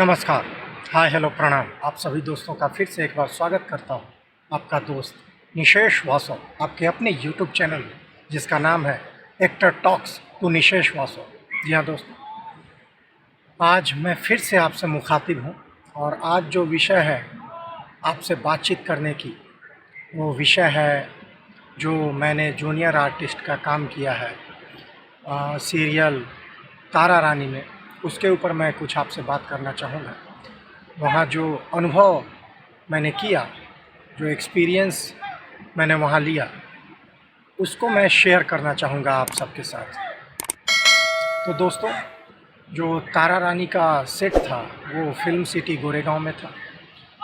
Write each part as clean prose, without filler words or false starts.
नमस्कार, hi hello प्रणाम। आप सभी दोस्तों का फिर से एक बार स्वागत करता हूँ। आपका दोस्त निशेष वासव आपके अपने यूट्यूब चैनल में, जिसका नाम है एक्टर टॉक्स टू निशेष वासव। जी हाँ दोस्तों, आज मैं फिर से आपसे मुखातिब हूँ और आज जो विषय है आपसे बातचीत करने की, वो विषय है जो मैंने जूनियर आर्टिस्ट का काम किया है सीरियल तारा रानी में, उसके ऊपर मैं कुछ आपसे बात करना चाहूँगा। वहाँ जो अनुभव मैंने किया, जो एक्सपीरियंस मैंने वहाँ लिया, उसको मैं शेयर करना चाहूँगा आप सबके साथ। तो दोस्तों, जो तारा रानी का सेट था वो फिल्म सिटी गोरेगांव में था,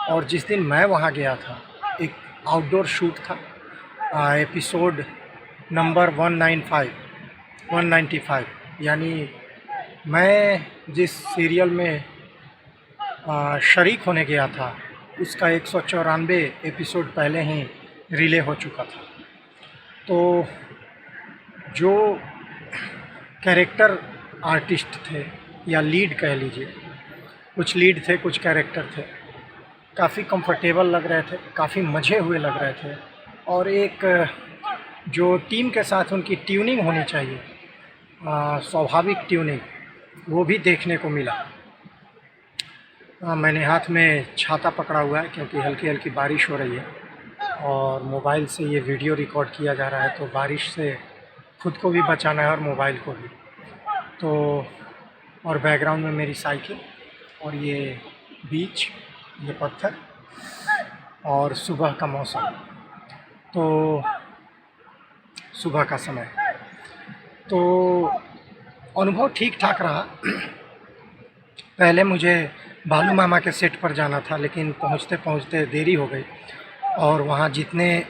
और जिस दिन मैं वहाँ गया था एक आउटडोर शूट था। एपिसोड नंबर 195, यानी मैं जिस सीरियल में शरीक होने गया था उसका 194 एपिसोड पहले ही रिले हो चुका था। तो जो कैरेक्टर आर्टिस्ट थे या लीड कह लीजिए, कुछ लीड थे कुछ कैरेक्टर थे, काफ़ी कंफर्टेबल लग रहे थे, काफ़ी मज़े हुए लग रहे थे, और एक जो टीम के साथ उनकी ट्यूनिंग होनी चाहिए, स्वाभाविक ट्यूनिंग, वो भी देखने को मिला। मैंने हाथ में छाता पकड़ा हुआ है क्योंकि हल्की हल्की बारिश हो रही है और मोबाइल से ये वीडियो रिकॉर्ड किया जा रहा है, तो बारिश से खुद को भी बचाना है और मोबाइल को भी। तो और बैकग्राउंड में मेरी साइकिल और ये बीच, ये पत्थर और सुबह का मौसम, तो सुबह का समय। तो अनुभव ठीक ठाक रहा। पहले मुझे बालू मामा के सेट पर जाना था, लेकिन पहुंचते पहुंचते देरी हो गई और वहां जितने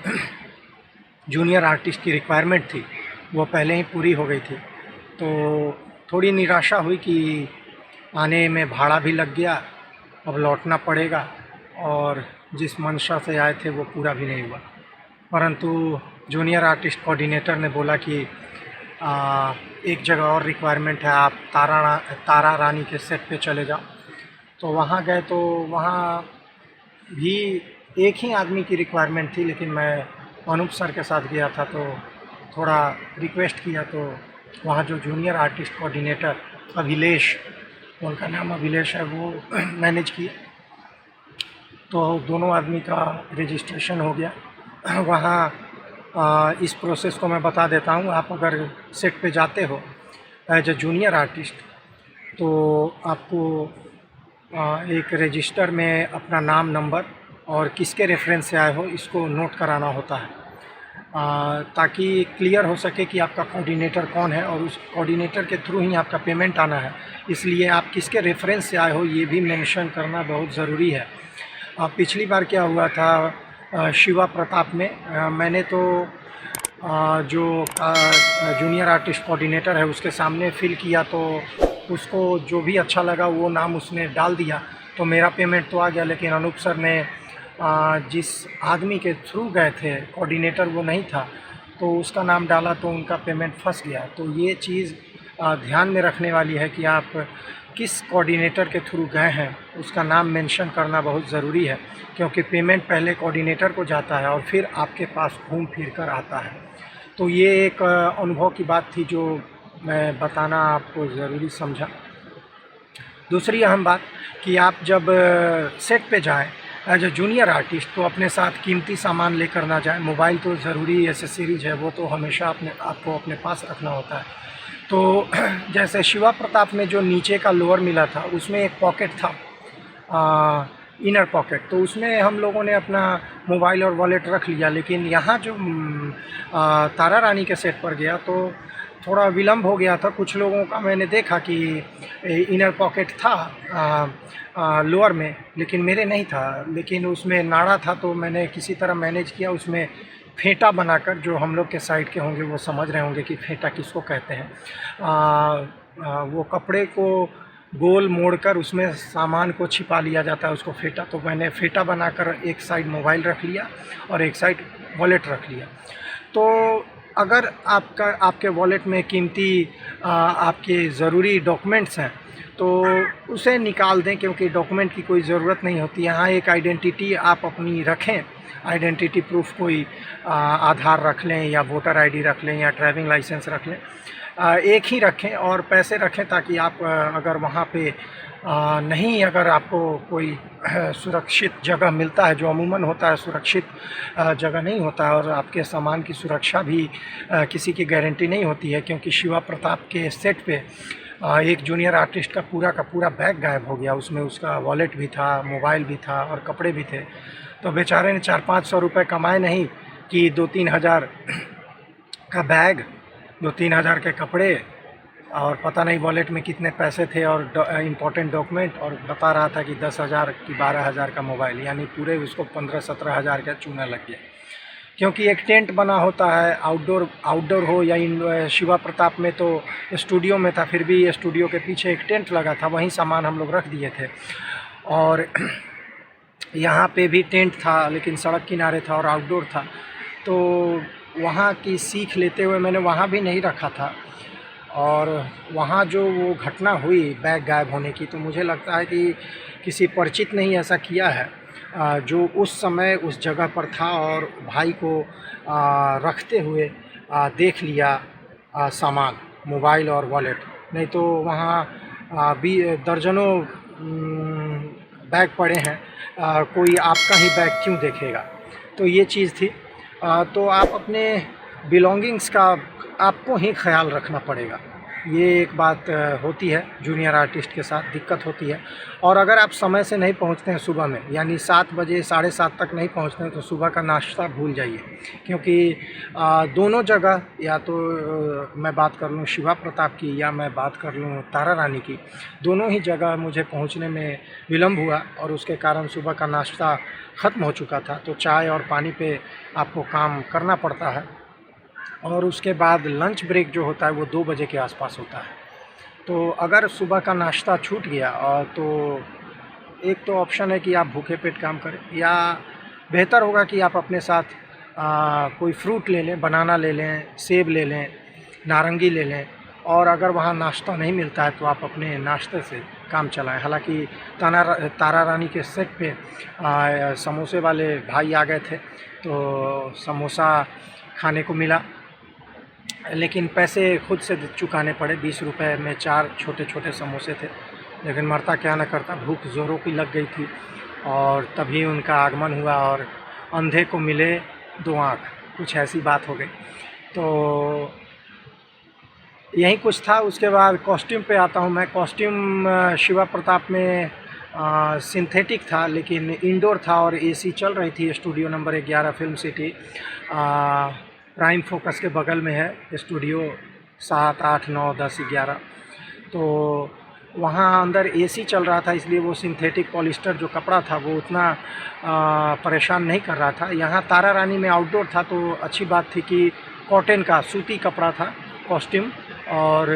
जूनियर आर्टिस्ट की रिक्वायरमेंट थी वो पहले ही पूरी हो गई थी। तो थोड़ी निराशा हुई कि आने में भाड़ा भी लग गया, अब लौटना पड़ेगा, और जिस मंशा से आए थे वो पूरा भी नहीं हुआ। परंतु जूनियर आर्टिस्ट कोऑर्डिनेटर ने बोला कि एक जगह और रिक्वायरमेंट है, आप तारा रानी के सेट पे चले जाओ। तो वहाँ गए तो वहाँ भी एक ही आदमी की रिक्वायरमेंट थी, लेकिन मैं अनूप सर के साथ गया था, तो थोड़ा रिक्वेस्ट किया। तो वहाँ जो जूनियर आर्टिस्ट कोऑर्डिनेटर अभिलेश, उनका नाम अभिलेश है, वो मैनेज किया। तो दोनों आदमी का रजिस्ट्रेशन हो गया। वहाँ इस प्रोसेस को मैं बता देता हूँ। आप अगर सेट पे जाते हो एज ए जूनियर आर्टिस्ट, तो आपको एक रजिस्टर में अपना नाम, नंबर और किसके रेफरेंस से आए हो इसको नोट कराना होता है, ताकि क्लियर हो सके कि आपका कोऑर्डिनेटर कौन है, और उस कोऑर्डिनेटर के थ्रू ही आपका पेमेंट आना है। इसलिए आप किसके रेफरेंस से आए हो ये भी मेंशन करना बहुत ज़रूरी है। पिछली बार क्या हुआ था, शिवा प्रताप में मैंने तो जो जूनियर आर्टिस्ट कोऑर्डिनेटर है उसके सामने फिल किया, तो उसको जो भी अच्छा लगा वो नाम उसने डाल दिया, तो मेरा पेमेंट तो आ गया। लेकिन अनूप सर ने जिस आदमी के थ्रू गए थे, कोऑर्डिनेटर वो नहीं था, तो उसका नाम डाला, तो उनका पेमेंट फंस गया। तो ये चीज़ ध्यान में रखने वाली है कि आप किस कोऑर्डिनेटर के थ्रू गए हैं उसका नाम मेंशन करना बहुत ज़रूरी है, क्योंकि पेमेंट पहले कोऑर्डिनेटर को जाता है और फिर आपके पास घूम फिर कर आता है। तो ये एक अनुभव की बात थी जो मैं बताना आपको ज़रूरी समझा। दूसरी अहम बात कि आप जब सेट पे जाएं एज ए जूनियर आर्टिस्ट, तो अपने साथ कीमती सामान लेकर ना जाएं। मोबाइल तो ज़रूरी एसेसरीज है, वो तो हमेशा आपको अपने पास रखना होता है। तो जैसे शिवा प्रताप में जो नीचे का लोअर मिला था उसमें एक पॉकेट था, इनर पॉकेट, तो उसमें हम लोगों ने अपना मोबाइल और वॉलेट रख लिया। लेकिन यहाँ जो तारा रानी के सेट पर गया तो थोड़ा विलम्ब हो गया था। कुछ लोगों का मैंने देखा कि इनर पॉकेट था लोअर में, लेकिन मेरे नहीं था। लेकिन उसमें नाड़ा था, तो मैंने किसी तरह मैनेज किया। उसमें फेंटा बनाकर, जो हम लोग के साइड के होंगे वो समझ रहे होंगे कि फेंटा किसको कहते हैं, वो कपड़े को गोल मोड़कर उसमें सामान को छिपा लिया जाता है, उसको फेंटा। तो मैंने फेंटा बनाकर एक साइड मोबाइल रख लिया और एक साइड वॉलेट रख लिया। तो अगर आपके वॉलेट में कीमती आपके ज़रूरी डॉक्यूमेंट्स हैं तो उसे निकाल दें, क्योंकि डॉक्यूमेंट की कोई ज़रूरत नहीं होती। यहाँ एक आइडेंटिटी आप अपनी रखें, आइडेंटिटी प्रूफ कोई आधार रख लें या वोटर आईडी रख लें या ड्राइविंग लाइसेंस रख लें, एक ही रखें और पैसे रखें, ताकि आप अगर वहाँ पे नहीं, अगर आपको कोई सुरक्षित जगह मिलता है, जो अमूमन होता है सुरक्षित जगह नहीं होता है, और आपके सामान की सुरक्षा भी किसी की गारंटी नहीं होती है, क्योंकि शिवा प्रताप के सेट पे एक जूनियर आर्टिस्ट का पूरा बैग गायब हो गया। उसमें उसका वॉलेट भी था, मोबाइल भी था और कपड़े भी थे। तो बेचारे ने 400-500 रुपये कमाए नहीं कि 2-3 हज़ार का बैग, 2-3 हज़ार के कपड़े, और पता नहीं वॉलेट में कितने पैसे थे और इम्पोर्टेंट डॉक्यूमेंट, और बता रहा था कि 10,000 कि 12,000 का मोबाइल, यानी पूरे उसको 15-17 हज़ार का चूना लग गया। क्योंकि एक टेंट बना होता है, आउटडोर हो या शिवा प्रताप में तो स्टूडियो में था, फिर भी स्टूडियो के पीछे एक टेंट लगा था, वहीं सामान हम लोग रख दिए थे। और यहाँ पे भी टेंट था, लेकिन सड़क किनारे था और आउटडोर था, तो वहाँ की सीख लेते हुए मैंने वहाँ भी नहीं रखा था। और वहाँ जो वो घटना हुई बैग गायब होने की, तो मुझे लगता है कि किसी परिचित ने ही ऐसा किया है, जो उस समय उस जगह पर था और भाई को रखते हुए देख लिया सामान, मोबाइल और वॉलेट। नहीं तो वहाँ भी दर्जनों बैग पड़े हैं, कोई आपका ही बैग क्यों देखेगा। तो ये चीज़ थी। तो आप अपने बिलोंगिंग्स का आपको ही ख्याल रखना पड़ेगा। ये एक बात होती है, जूनियर आर्टिस्ट के साथ दिक्कत होती है। और अगर आप समय से नहीं पहुंचते हैं सुबह में, यानी 7 बजे 7:30 तक नहीं पहुंचते हैं, तो सुबह का नाश्ता भूल जाइए। क्योंकि दोनों जगह, या तो मैं बात कर लूँ शिवा प्रताप की या मैं बात कर लूँ तारा रानी की, दोनों ही जगह मुझे पहुंचने में विलम्ब हुआ और उसके कारण सुबह का नाश्ता ख़त्म हो चुका था। तो चाय और पानी पे आपको काम करना पड़ता है। और उसके बाद लंच ब्रेक जो होता है वो 2 बजे के आसपास होता है। तो अगर सुबह का नाश्ता छूट गया, तो एक तो ऑप्शन है कि आप भूखे पेट काम करें, या बेहतर होगा कि आप अपने साथ कोई फ्रूट ले लें, बनाना ले लें, सेब ले लें, नारंगी ले लें। और अगर वहाँ नाश्ता नहीं मिलता है तो आप अपने नाश्ते से काम चलाएं। हालांकि तारा रानी के सेट पे समोसे वाले भाई आ गए थे, तो समोसा खाने को मिला, लेकिन पैसे खुद से चुकाने पड़े। 20 रुपये में 4 छोटे छोटे समोसे थे। लेकिन मरता क्या न करता, भूख ज़ोरों की लग गई थी, और तभी उनका आगमन हुआ और अंधे को मिले 2 आँख, कुछ ऐसी बात हो गई। तो यही कुछ था। उसके बाद कॉस्ट्यूम पे आता हूँ मैं। कॉस्ट्यूम शिवा प्रताप में सिंथेटिक था, लेकिन इंडोर था और एसी चल रही थी। Studio number 11 film city prime focus के बगल में है स्टूडियो, 7, 8, 9, 10, 11। तो वहाँ अंदर एसी चल रहा था, इसलिए वो सिंथेटिक पॉलिस्टर जो कपड़ा था वो उतना परेशान नहीं कर रहा था। यहाँ तारा रानी में आउटडोर था, तो अच्छी बात थी कि कॉटन का सूती कपड़ा था कॉस्ट्यूम, और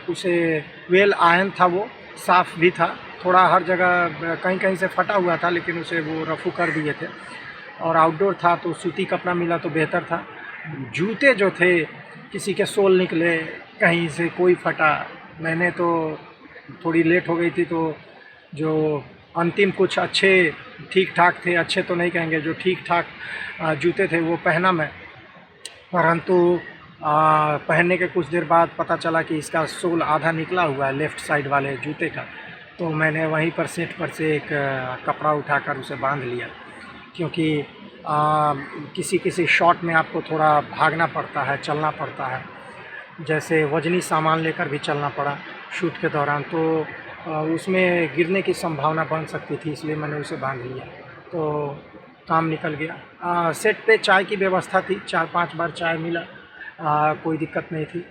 उसे वेल आयन था, वो साफ़ भी था। थोड़ा हर जगह कहीं कहीं से फटा हुआ था, लेकिन उसे वो रफू कर दिए थे। और आउटडोर था तो सूती कपड़ा मिला तो बेहतर था। जूते जो थे, किसी के सोल निकले, कहीं से कोई फटा। मैंने तो थोड़ी लेट हो गई थी, तो जो अंतिम कुछ अच्छे ठीक ठाक थे, अच्छे तो नहीं कहेंगे, जो ठीक ठाक जूते थे वो पहना मैं। परंतु पहनने के कुछ देर बाद पता चला कि इसका सोल आधा निकला हुआ है लेफ़्ट साइड वाले जूते का। तो मैंने वहीं पर सेट पर से एक कपड़ा उठाकर उसे बांध लिया, क्योंकि किसी शॉट में आपको थोड़ा भागना पड़ता है, चलना पड़ता है। जैसे वज़नी सामान लेकर भी चलना पड़ा शूट के दौरान, तो उसमें गिरने की संभावना बन सकती थी, इसलिए मैंने उसे बांध लिया। तो काम निकल गया। सेट पे चाय की व्यवस्था थी, 4-5 बार चाय मिला, कोई दिक्कत नहीं थी।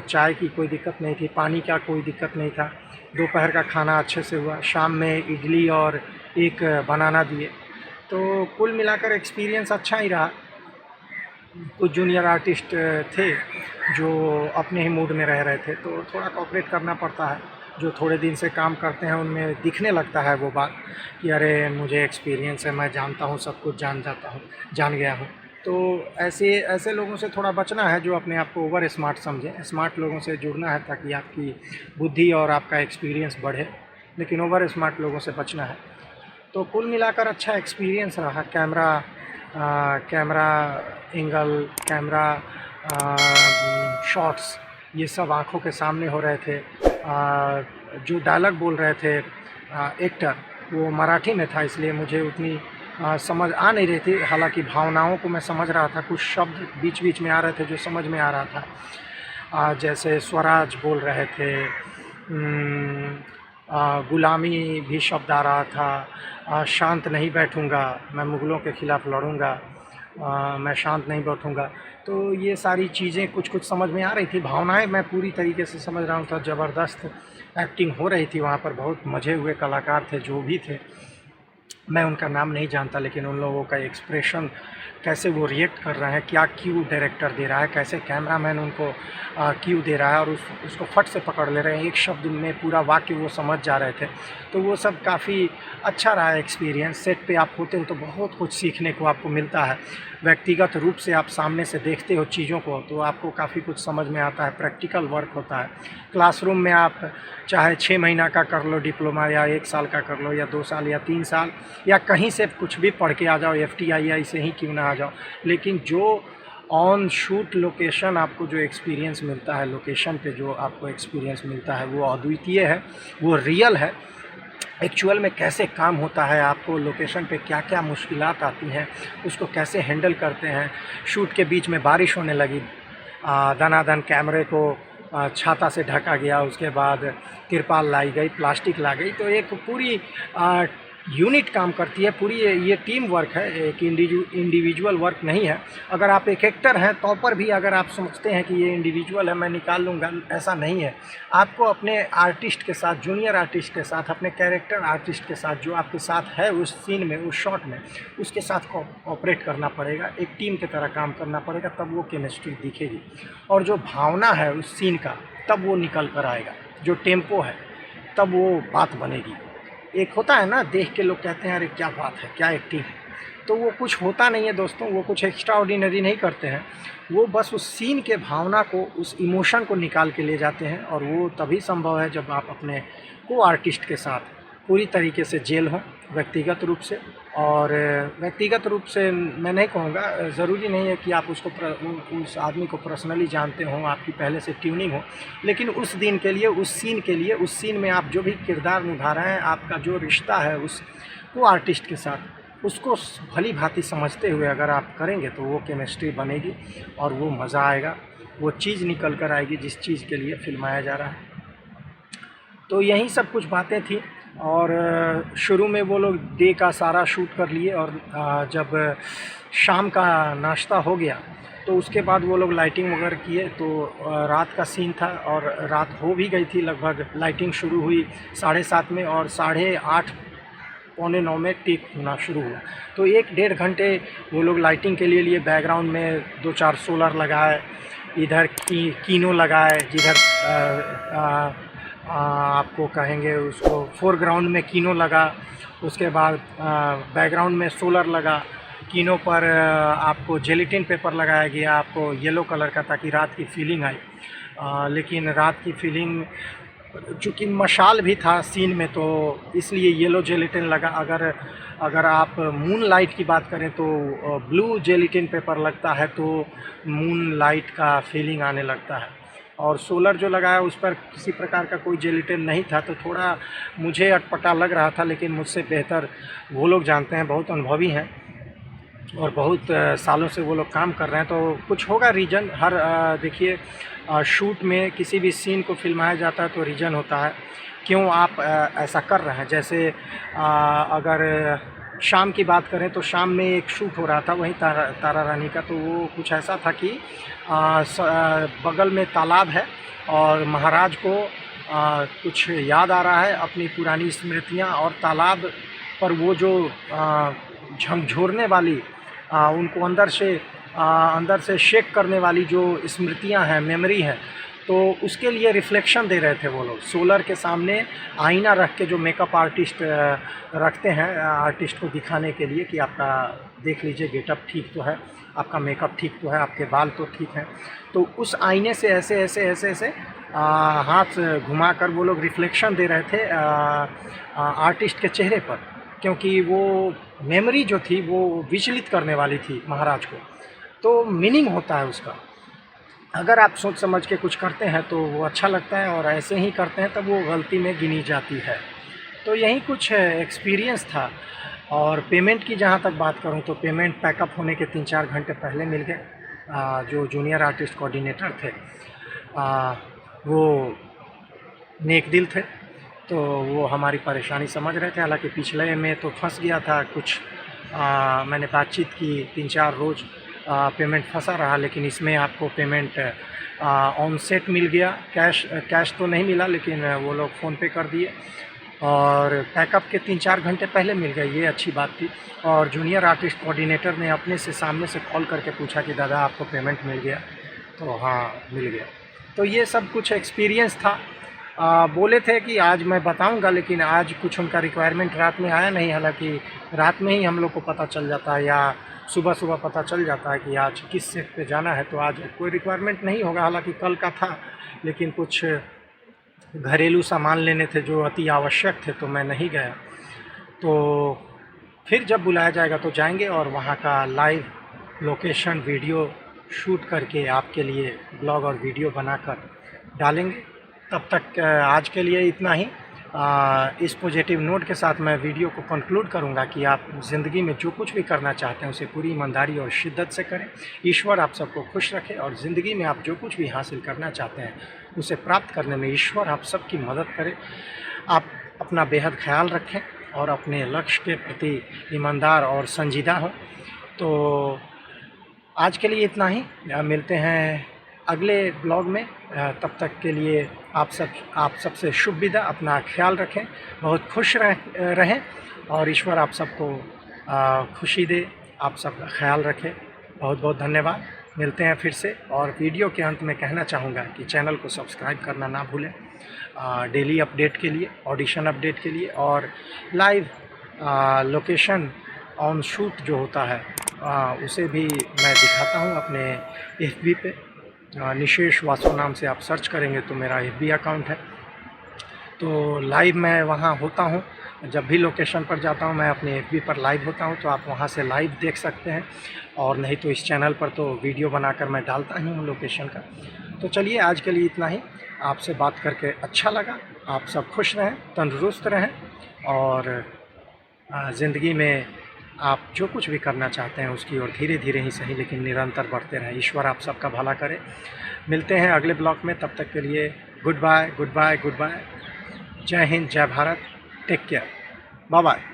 चाय की कोई दिक्कत नहीं थी, पानी का कोई दिक्कत नहीं था। दोपहर का खाना अच्छे से हुआ, शाम में इडली और एक बनाना दिए। तो कुल मिलाकर एक्सपीरियंस अच्छा ही रहा। कुछ जूनियर आर्टिस्ट थे जो अपने ही मूड में रह रहे थे, तो थोड़ा कोऑपरेट करना पड़ता है। जो थोड़े दिन से काम करते हैं उनमें दिखने लगता है वो बात कि अरे मुझे एक्सपीरियंस है, मैं जानता हूँ, सब कुछ जान गया हूँ। तो ऐसे ऐसे लोगों से थोड़ा बचना है जो अपने आप को ओवर स्मार्ट समझें। स्मार्ट लोगों से जुड़ना है ताकि आपकी बुद्धि और आपका एक्सपीरियंस बढ़े, लेकिन ओवर स्मार्ट लोगों से बचना है। तो कुल मिलाकर अच्छा एक्सपीरियंस रहा। कैमरा एंगल, कैमरा शॉट्स, ये सब आँखों के सामने हो रहे थे। जो डायलॉग बोल रहे थे एक्टर, वो मराठी में था, इसलिए मुझे उतनी समझ आ नहीं रही थी। हालांकि भावनाओं को मैं समझ रहा था, कुछ शब्द बीच बीच में आ रहे थे जो समझ में आ रहा था। जैसे स्वराज बोल रहे थे, गुलामी भी शब्द आ रहा था, शांत नहीं बैठूँगा, मैं मुग़लों के ख़िलाफ़ लड़ूँगा, मैं शांत नहीं बैठूँगा। तो ये सारी चीज़ें कुछ कुछ समझ में आ रही थी। भावनाएं मैं पूरी तरीके से समझ रहा हूँ था। ज़बरदस्त एक्टिंग हो रही थी वहाँ पर, बहुत मज़े हुए कलाकार थे जो भी थे। मैं उनका नाम नहीं जानता, लेकिन उन लोगों का एक्सप्रेशन, कैसे वो रिएक्ट कर रहे हैं, क्या क्यू डायरेक्टर दे रहा है, कैसे कैमरामैन उनको क्यू दे रहा है और उसको फट से पकड़ ले रहे हैं, एक शब्द में पूरा वाक्य वो समझ जा रहे थे। तो वो सब काफ़ी अच्छा रहा एक्सपीरियंस। सेट पे आप होते हो तो बहुत कुछ सीखने को आपको मिलता है। व्यक्तिगत रूप से आप सामने से देखते हो चीज़ों को तो आपको काफ़ी कुछ समझ में आता है। प्रैक्टिकल वर्क होता है। क्लासरूम में आप चाहे 6 महीना का कर लो डिप्लोमा, या 1 साल का कर लो, या 2 साल या 3 साल, या कहीं से कुछ भी पढ़ के आ जाओ, FTII से ही क्यों ना आ जाओ, लेकिन जो ऑन शूट लोकेशन आपको जो एक्सपीरियंस मिलता है, लोकेशन पे जो आपको एक्सपीरियंस मिलता है, वो अद्वितीय है, वो रियल है। एक्चुअल में कैसे काम होता है, आपको लोकेशन पे क्या क्या मुश्किलात आती हैं, उसको कैसे हैंडल करते हैं। शूट के बीच में बारिश होने लगी, दनादन कैमरे को छाता से ढका गया, उसके बाद तिरपाल लाई गई, प्लास्टिक ला गई, तो एक पूरी यूनिट काम करती है। पूरी ये टीम वर्क है, एक इंडिविजुअल वर्क नहीं है। अगर आप एक एक्टर हैं तो पर भी अगर आप समझते हैं कि ये इंडिविजुअल है, मैं निकाल लूँगा, ऐसा नहीं है। आपको अपने आर्टिस्ट के साथ, जूनियर आर्टिस्ट के साथ, अपने कैरेक्टर आर्टिस्ट के साथ, जो आपके साथ है उस सीन में, उस शॉट में, उसके साथ कोऑपरेट करना पड़ेगा, एक टीम की तरह काम करना पड़ेगा, तब वो केमिस्ट्री दिखेगी। और जो भावना है उस सीन का, तब वो निकल कर आएगा। जो टेम्पो है, तब वो बात बनेगी। एक होता है ना, देख के लोग कहते हैं अरे क्या बात है, क्या एक्टिंग है, तो वो कुछ होता नहीं है दोस्तों। वो कुछ एक्स्ट्रा ऑर्डिनरी नहीं करते हैं, वो बस उस सीन के भावना को, उस इमोशन को निकाल के ले जाते हैं। और वो तभी संभव है जब आप अपने को आर्टिस्ट के साथ पूरी तरीके से जेल हों, व्यक्तिगत रूप से। और व्यक्तिगत रूप से मैं नहीं कहूँगा, ज़रूरी नहीं है कि आप उसको उस आदमी को पर्सनली जानते हों, आपकी पहले से ट्यूनिंग हो, लेकिन उस दिन के लिए, उस सीन के लिए, उस सीन में आप जो भी किरदार निभा रहे हैं, आपका जो रिश्ता है उस को आर्टिस्ट के साथ, उसको भली भांति समझते हुए अगर आप करेंगे तो वो केमिस्ट्री बनेगी और वो मज़ा आएगा, वो चीज़ निकल कर आएगी जिस चीज़ के लिए फिल्माया जा रहा है। तो यही सब कुछ बातें थी। और शुरू में वो लोग डे का सारा शूट कर लिए, और जब शाम का नाश्ता हो गया तो उसके बाद वो लोग लाइटिंग वगैरह किए। तो रात का सीन था और रात हो भी गई थी लगभग। लाइटिंग शुरू हुई 7:30 में और 8:30 पौने 9 में टेक होना शुरू हुआ। तो 1-1.5 घंटे वो लोग लाइटिंग के लिए बैकग्राउंड में 2-4 सोलर लगाए, इधर कीनो लगाए, जिधर आपको कहेंगे उसको फोरग्राउंड में कीनो लगा, उसके बाद बैकग्राउंड में सोलर लगा। कीनो पर आपको जेलेटिन पेपर लगाया गया, आपको येलो कलर का, ताकि रात की फीलिंग आए। लेकिन रात की फीलिंग, चूँकि मशाल भी था सीन में, तो इसलिए येलो जेलेटिन लगा। अगर आप मून लाइट की बात करें तो ब्लू जेलेटिन पेपर लगता है, तो मून लाइट का फीलिंग आने लगता है। और सोलर जो लगाया उस पर किसी प्रकार का कोई जेलेटिन नहीं था, तो थोड़ा मुझे अटपटा लग रहा था, लेकिन मुझसे बेहतर वो लोग जानते हैं, बहुत अनुभवी हैं और बहुत सालों से वो लोग काम कर रहे हैं। तो कुछ होगा रीज़न। हर देखिए, शूट में किसी भी सीन को फिल्माया जाता है तो रीज़न होता है क्यों आप ऐसा कर रहे हैं। जैसे अगर शाम की बात करें तो शाम में एक शूट हो रहा था वहीं तारा रानी का, तो वो कुछ ऐसा था कि बगल में तालाब है और महाराज को कुछ याद आ रहा है, अपनी पुरानी स्मृतियाँ, और तालाब पर वो जो झकझोरने वाली, उनको अंदर से शेक करने वाली जो स्मृतियाँ हैं, मेमोरी है, तो उसके लिए रिफ्लेक्शन दे रहे थे वो लोग। सोलर के सामने आईना रख के, जो मेकअप आर्टिस्ट रखते हैं आर्टिस्ट को दिखाने के लिए कि आपका देख लीजिए गेटअप ठीक तो है, आपका मेकअप ठीक तो है, आपके बाल तो ठीक हैं। तो उस आईने से ऐसे ऐसे ऐसे ऐसे हाथ घुमाकर वो लोग रिफ्लेक्शन दे रहे थे आर्टिस्ट के चेहरे पर, क्योंकि वो मेमोरी जो थी वो विचलित करने वाली थी महाराज को। तो मीनिंग होता है उसका, अगर आप सोच समझ के कुछ करते हैं तो वो अच्छा लगता है, और ऐसे ही करते हैं तब वो गलती में गिनी जाती है। तो यही कुछ एक्सपीरियंस था। और पेमेंट की जहाँ तक बात करूँ तो पेमेंट पैकअप होने के 3-4 घंटे पहले मिल गए। जो जूनियर आर्टिस्ट कोऑर्डिनेटर थे वो नेक दिल थे, तो वो हमारी परेशानी समझ रहे थे। हालांकि पिछले में तो फंस गया था कुछ, मैंने बातचीत की 3-4 रोज़, पेमेंट फंसा रहा, लेकिन इसमें आपको पेमेंट ऑन सेट मिल गया। कैश तो नहीं मिला, लेकिन वो लोग फ़ोन पे कर दिए, और पैकअप के 3-4 घंटे पहले मिल गए, ये अच्छी बात थी। और जूनियर आर्टिस्ट कोऑर्डिनेटर ने अपने से सामने से कॉल करके पूछा कि दादा आपको पेमेंट मिल गया? तो हाँ, मिल गया। तो ये सब कुछ एक्सपीरियंस था। बोले थे कि आज मैं बताऊंगा, लेकिन आज कुछ उनका रिक्वायरमेंट रात में आया नहीं। हालांकि रात में ही हम लोग को पता चल जाता है, या सुबह सुबह पता चल जाता है कि आज किस सेट पे जाना है। तो आज कोई रिक्वायरमेंट नहीं होगा, हालांकि कल का था, लेकिन कुछ घरेलू सामान लेने थे जो अति आवश्यक थे, तो मैं नहीं गया। तो फिर जब बुलाया जाएगा तो जाएंगे, और वहाँ का लाइव लोकेशन वीडियो शूट करके आपके लिए ब्लॉग और वीडियो बनाकर डालेंगे। तब तक आज के लिए इतना ही। इस पॉजिटिव नोट के साथ मैं वीडियो को कंक्लूड करूंगा कि आप ज़िंदगी में जो कुछ भी करना चाहते हैं उसे पूरी ईमानदारी और शिद्दत से करें। ईश्वर आप सबको खुश रखे, और ज़िंदगी में आप जो कुछ भी हासिल करना चाहते हैं उसे प्राप्त करने में ईश्वर आप सबकी मदद करे। आप अपना बेहद ख्याल रखें और अपने लक्ष्य के प्रति ईमानदार और संजीदा हों। तो आज के लिए इतना ही, मिलते हैं अगले ब्लॉग में। तब तक के लिए आप सबसे शुभ विदा। अपना ख्याल रखें, बहुत खुश रहें, और ईश्वर आप सबको खुशी दे, आप सबका ख्याल रखें। बहुत बहुत धन्यवाद। मिलते हैं फिर से। और वीडियो के अंत में कहना चाहूँगा कि चैनल को सब्सक्राइब करना ना भूलें, डेली अपडेट के लिए, ऑडिशन अपडेट के लिए, और लाइव लोकेशन ऑन शूट जो होता है उसे भी मैं दिखाता हूँ अपने FB पे। निशेष वासु नाम से आप सर्च करेंगे तो मेरा FB अकाउंट है। तो लाइव मैं वहाँ होता हूँ, जब भी लोकेशन पर जाता हूँ मैं अपने FB पर लाइव होता हूँ, तो आप वहाँ से लाइव देख सकते हैं। और नहीं तो इस चैनल पर तो वीडियो बनाकर मैं डालता ही हूँ लोकेशन का। तो चलिए आज के लिए इतना ही। आपसे बात करके अच्छा लगा। आप सब खुश रहें, तंदुरुस्त रहें, और ज़िंदगी में आप जो कुछ भी करना चाहते हैं उसकी ओर धीरे धीरे ही सही लेकिन निरंतर बढ़ते रहें। ईश्वर आप सबका भला करे। मिलते हैं अगले ब्लॉग में, तब तक के लिए good bye, good bye, good bye. जय हिंद, जय Bharat, take care, bye bye.